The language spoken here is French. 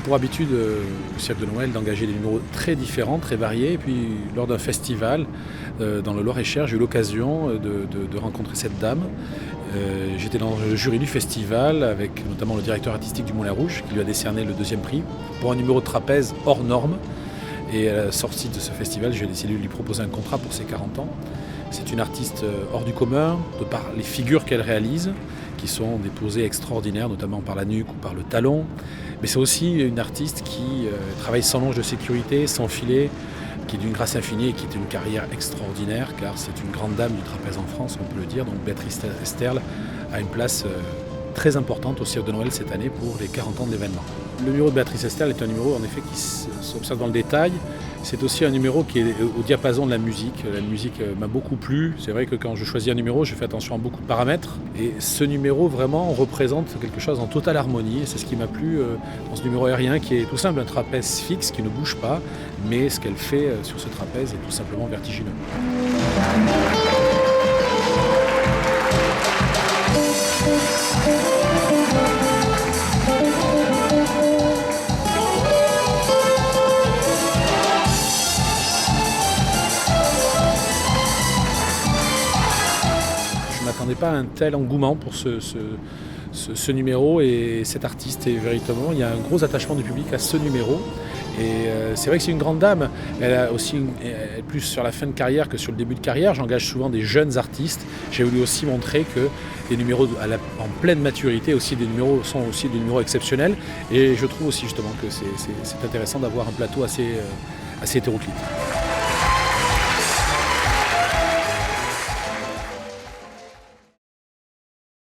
pour habitude au Cirque de Noël d'engager des numéros très différents, très variés. Et puis lors d'un festival dans le Loir-et-Cher, j'ai eu l'occasion de rencontrer cette dame. J'étais dans le jury du festival avec notamment le directeur artistique du Moulin Rouge qui lui a décerné le 2e prix pour un numéro de trapèze hors norme. Et à la sortie de ce festival, j'ai décidé de lui proposer un contrat pour ses 40 ans. C'est une artiste hors du commun, de par les figures qu'elle réalise, qui sont des posées extraordinaires, notamment par la nuque ou par le talon. Mais c'est aussi une artiste qui travaille sans longe de sécurité, sans filet, qui est d'une grâce infinie et qui est une carrière extraordinaire, car c'est une grande dame du trapèze en France, on peut le dire. Donc Béatrice Esterle a une place très importante au Cirque de Noël cette année pour les 40 ans de l'événement. Le numéro de Béatrice Esterle est un numéro en effet qui s'observe dans le détail. C'est aussi un numéro qui est au diapason de la musique. La musique m'a beaucoup plu. C'est vrai que quand je choisis un numéro, je fais attention à beaucoup de paramètres. Et ce numéro vraiment représente quelque chose en totale harmonie. Et c'est ce qui m'a plu dans ce numéro aérien qui est tout simple, un trapèze fixe qui ne bouge pas. Mais ce qu'elle fait sur ce trapèze est tout simplement vertigineux. Je ne m'attendais pas à un tel engouement pour ce numéro et cet artiste. Et véritablement, il y a un gros attachement du public à ce numéro. Et c'est vrai que c'est une grande dame. Elle a aussi elle est plus sur la fin de carrière que sur le début de carrière. J'engage souvent des jeunes artistes. J'ai voulu aussi montrer que les numéros en pleine maturité sont aussi des numéros exceptionnels. Et je trouve aussi justement que c'est intéressant d'avoir un plateau assez hétéroclite.